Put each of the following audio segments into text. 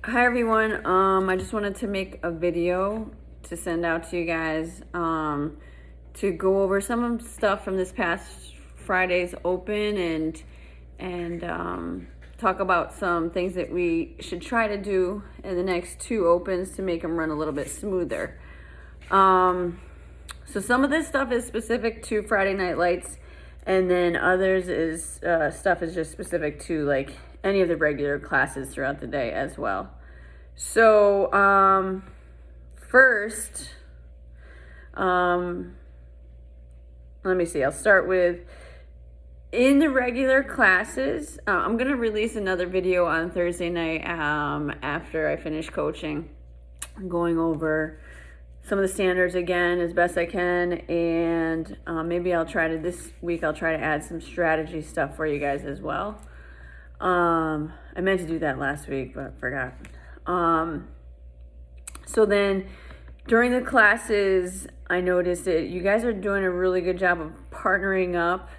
Hi everyone. I just wanted to make a video to send out to you guys to go over some stuff from this past Friday's open and talk about some things that we should try to do in the next two opens to make them run a little bit smoother. So some of this stuff is specific to Friday Night Lights, and then others is stuff is just specific to like any of the regular classes throughout the day as well. So first, let me see. I'll start with in the regular classes. I'm gonna release another video on Thursday night after I finish coaching, going over some of the standards again as best I can, and maybe this week I'll try to add some strategy stuff for you guys as well. I meant to do that last week, but forgot. So then during the classes, I noticed that you guys are doing a really good job of partnering up,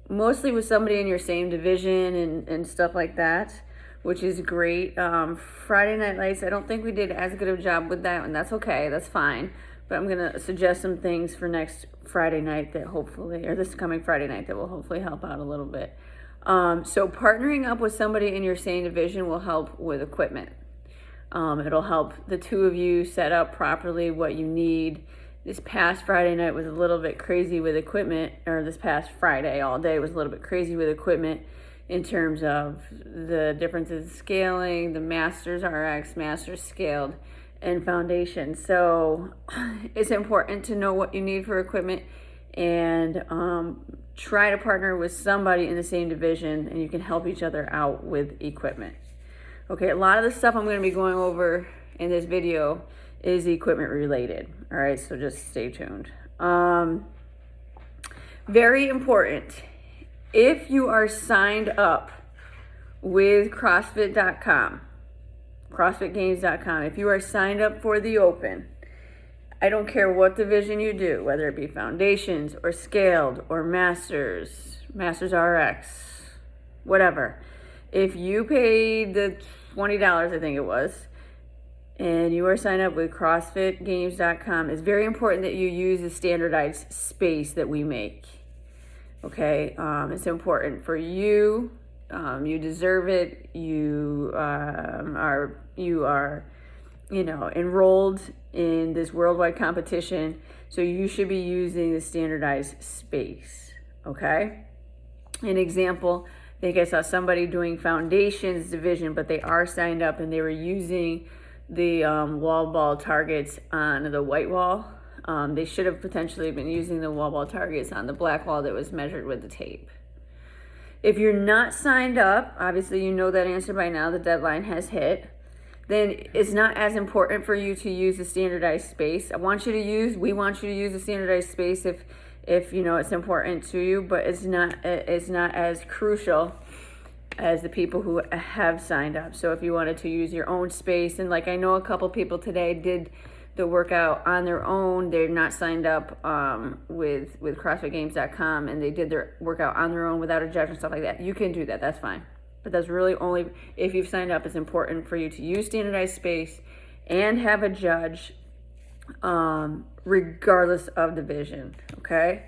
mostly with somebody in your same division and stuff like that, which is great. Friday Night Lights, I don't think we did as good of a job with that, and that's okay, that's fine. But I'm gonna suggest some things for next Friday night that hopefully, or this coming Friday night, that will hopefully help out a little bit. So partnering up with somebody in your same division will help with equipment. It'll help the two of you set up properly what you need. This past Friday night was a little bit crazy with equipment, or this past Friday all day was a little bit crazy with equipment in terms of the differences in scaling, the Masters RX, Masters Scaled, and Foundation. So it's important to know what you need for equipment and try to partner with somebody in the same division, and you can help each other out with equipment. Okay, a lot of the stuff I'm going to be going over in this video is equipment related. All right, so just stay tuned. Very important. If you are signed up with CrossFit.com, CrossFitGames.com, if you are signed up for the Open, I don't care what division you do, whether it be Foundations or Scaled or Masters, Masters RX, whatever. If you paid the $20, I think it was, and you are signed up with CrossFitGames.com, it's very important that you use the standardized space that we make. Okay, it's important for you. You deserve it. You are enrolled in this worldwide competition, so you should be using the standardized space. Okay, an example. I think I saw somebody doing Foundations division, but they are signed up and they were using the wall ball targets on the white wall. They should have potentially been using the wall ball targets on the black wall that was measured with the tape. If you're not signed up, obviously you know that answer by now, the deadline has hit, then it's not as important for you to use the standardized space. We want you to use the standardized space if you know it's important to you, but it's not as crucial as the people who have signed up. So if you wanted to use your own space, and like I know a couple people today did the workout on their own, they're not signed up with CrossFitGames.com, and they did their workout on their own without a judge and stuff like that. You can do that, that's fine. But that's really only if you've signed up. It's important for you to use standardized space and have a judge, regardless of division, okay?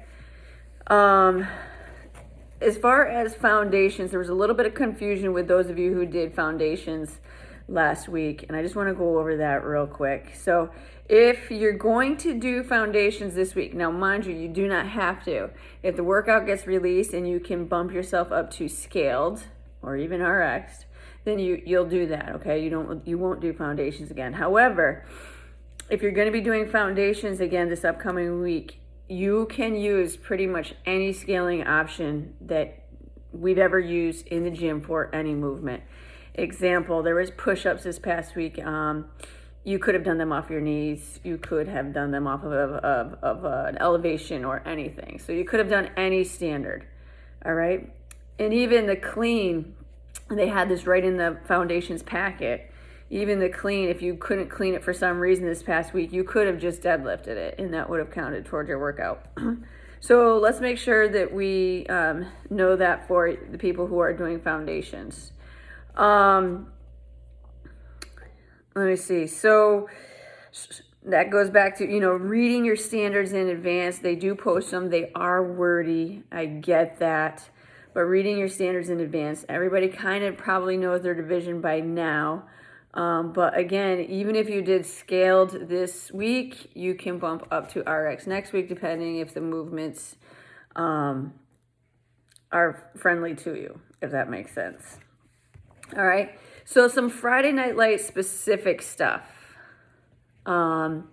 As far as Foundations, there was a little bit of confusion with those of you who did Foundations last week, and I just want to go over that real quick. So if you're going to do Foundations this week, now mind you, you do not have to. If the workout gets released and you can bump yourself up to Scaled or even RX, then you'll do that, okay? You won't do Foundations again. However, if you're going to be doing Foundations again this upcoming week, you can use pretty much any scaling option that we've ever used in the gym for any movement. Example, there was push-ups this past week. You could have done them off your knees. You could have done them off of an elevation or anything. So you could have done any standard, all right? And even the clean, they had this right in the Foundations packet. Even the clean, if you couldn't clean it for some reason this past week, you could have just deadlifted it, and that would have counted towards your workout. So let's make sure that we know that for the people who are doing Foundations. let me see. So that goes back to, reading your standards in advance. They do post them. They are wordy. I get that. But reading your standards in advance, everybody kind of probably knows their division by now. But again, even if you did scaled this week, you can bump up to RX next week, depending if the movements are friendly to you, if that makes sense. All right. So some Friday Night Lights specific stuff. The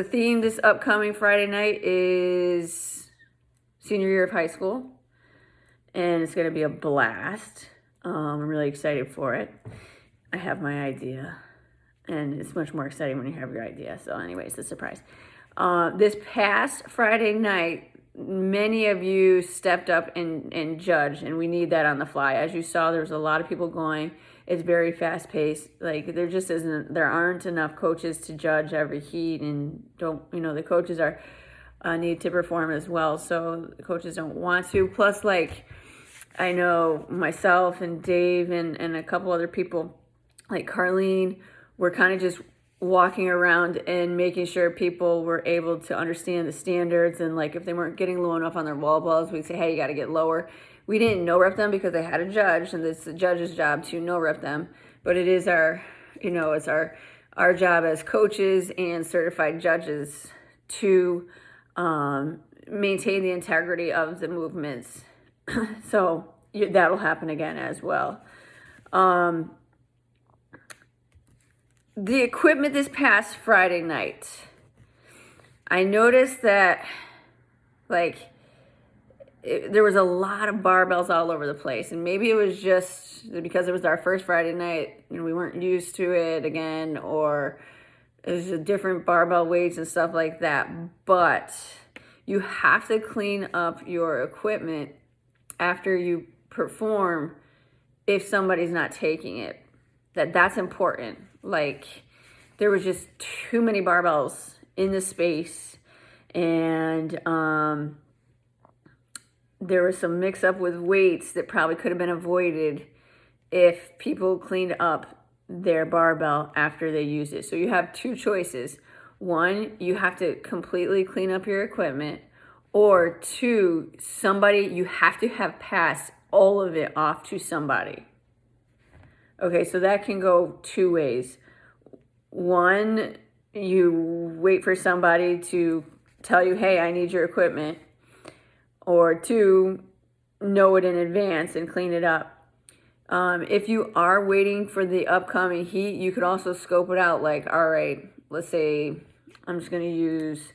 theme this upcoming Friday night is senior year of high school, and it's going to be a blast. I'm really excited for it. I have my idea, and it's much more exciting when you have your idea. So anyways, the surprise. This past Friday night, many of you stepped up and judged, and we need that on the fly. As you saw, there's a lot of people going. It's very fast paced. Like there aren't enough coaches to judge every heat, and the coaches need to perform as well. So the coaches don't want to. Plus, I know myself and Dave and a couple other people, like Carlene, were kind of just walking around and making sure people were able to understand the standards. And if they weren't getting low enough on their wall balls, we'd say, hey, you got to get lower. We didn't no rep them because they had a judge, and it's the judge's job to no rep them. But it is it's our job as coaches and certified judges to maintain the integrity of the movements. So that'll happen again as well. The equipment this past Friday night, I noticed that there was a lot of barbells all over the place, and maybe it was just because it was our first Friday night and we weren't used to it again, or it was a different barbell weights and stuff like that. But you have to clean up your equipment after you perform if somebody's not taking it. That's important. There was just too many barbells in the space, and there was some mix up with weights that probably could have been avoided if people cleaned up their barbell after they used it. So you have two choices. One, you have to completely clean up your equipment, or two, you have to have passed all of it off to somebody. Okay, so that can go two ways. One, you wait for somebody to tell you, hey, I need your equipment. Or two, know it in advance and clean it up. If you are waiting for the upcoming heat, you could also scope it out. All right, let's say I'm just going to use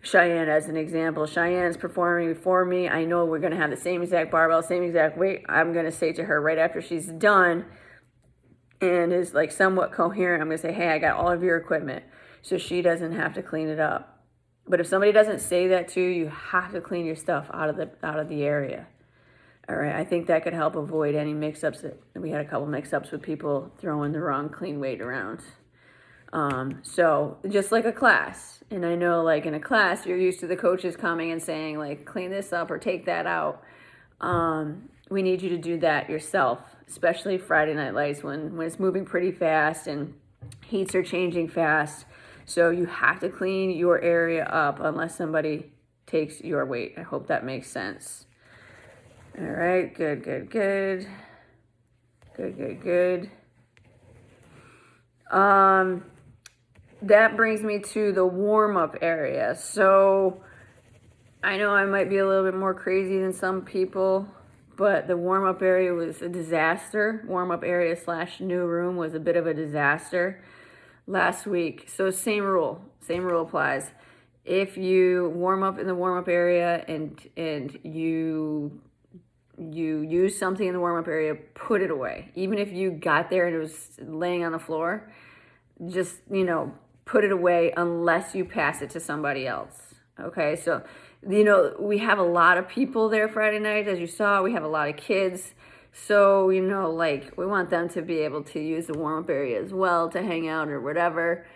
Cheyenne as an example. Cheyenne's performing before me. I know we're going to have the same exact barbell, same exact weight. I'm going to say to her right after she's done and is somewhat coherent, I'm going to say, hey, I got all of your equipment, so she doesn't have to clean it up. But if somebody doesn't say that to you, you have to clean your stuff out of the area. All right, I think that could help avoid any mix-ups. We had a couple mix-ups with people throwing the wrong clean weight around. So just like a class, and I know in a class, you're used to the coaches coming and saying clean this up or take that out. We need you to do that yourself, especially Friday Night Lights when it's moving pretty fast and heats are changing fast. So you have to clean your area up unless somebody takes your weight. I hope that makes sense. All right, good. That brings me to the warm-up area. So I know I might be a little bit more crazy than some people, but the warm-up area was a disaster. Warm-up area / new room was a bit of a disaster last week. So same rule applies. If you warm up in the warm-up area and you use something in the warm-up area, put it away. Even if you got there and it was laying on the floor, just put it away unless you pass it to somebody else. Okay, so we have a lot of people there Friday night. As you saw, we have a lot of kids. So, we want them to be able to use the warm-up area as well to hang out or whatever.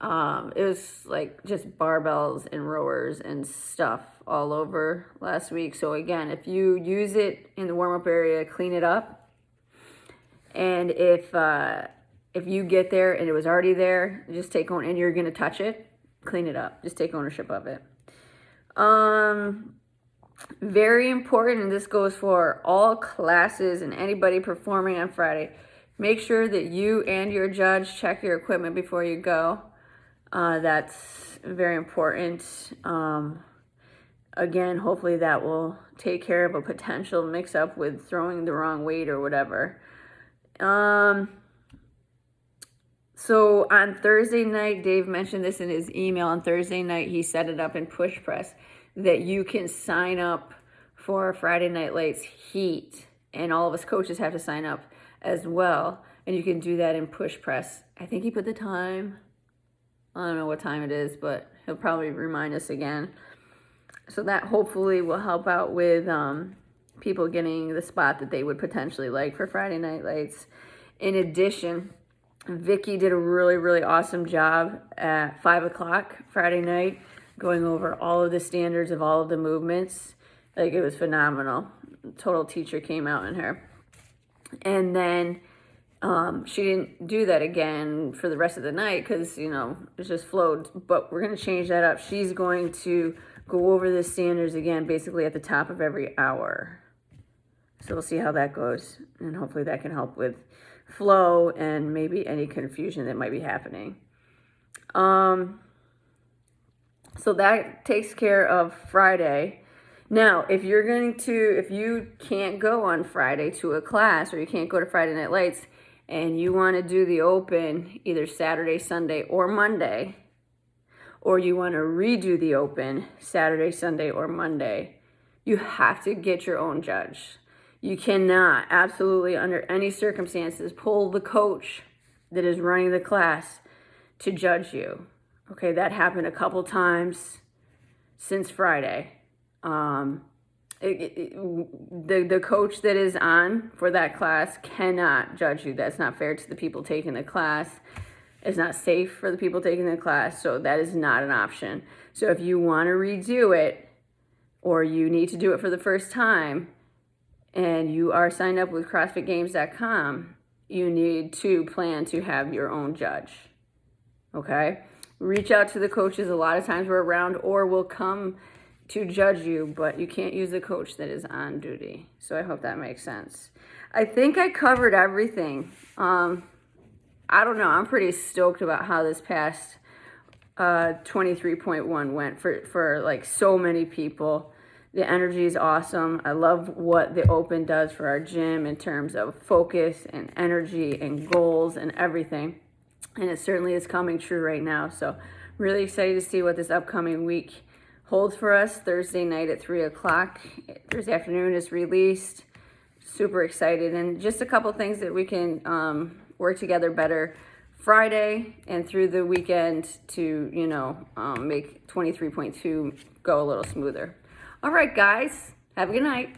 It was just barbells and rowers and stuff all over last week. So again, if you use it in the warm-up area, clean it up. And if if you get there and it was already there, just take on, and you're going to touch it, clean it up. Just take ownership of it. Very important, and this goes for all classes and anybody performing on Friday. Make sure that you and your judge check your equipment before you go. That's very important. Again, hopefully that will take care of a potential mix-up with throwing the wrong weight or whatever. So on Thursday night, Dave mentioned this in his email. On Thursday night, he set it up in Push Press that you can sign up for Friday Night Lights Heat, and all of us coaches have to sign up as well. And you can do that in Push Press. I think he put the time. I don't know what time it is, but he'll probably remind us again. So that hopefully will help out with people getting the spot that they would potentially like for Friday Night Lights. In addition, Vicky did a really, really awesome job at 5 o'clock Friday night, going over all of the standards of all of the movements. Like, it was phenomenal. Total teacher came out in her. And then she didn't do that again for the rest of the night because, you know, it just flowed. But we're going to change that up. She's going to go over the standards again, basically at the top of every hour. So we'll see how that goes. And hopefully that can help with flow and maybe any confusion that might be happening. So that takes care of Friday. Now, if you can't go on Friday to a class, or you can't go to Friday Night Lights, and you want to do the open either Saturday, Sunday, or Monday, or you want to redo the open Saturday, Sunday, or Monday, you have to get your own judge. You cannot, absolutely under any circumstances, pull the coach that is running the class to judge you. Okay, that happened a couple times since Friday. The coach that is on for that class cannot judge you. That's not fair to the people taking the class. It's not safe for the people taking the class, so that is not an option. So if you want to redo it, or you need to do it for the first time, and you are signed up with CrossFitGames.com, you need to plan to have your own judge. Okay? Reach out to the coaches. A lot of times we're around or will come to judge you, but you can't use the coach that is on duty. So I hope that makes sense. I think I covered everything. I don't know. I'm pretty stoked about how this past 23.1 went for like so many people. The energy is awesome. I love what the Open does for our gym in terms of focus and energy and goals and everything. And it certainly is coming true right now. So really excited to see what this upcoming week holds for us. Thursday night at 3 o'clock. Thursday afternoon is released. Super excited. And just a couple things that we can work together better Friday and through the weekend to, you know, make 23.2 go a little smoother. All right, guys. Have a good night.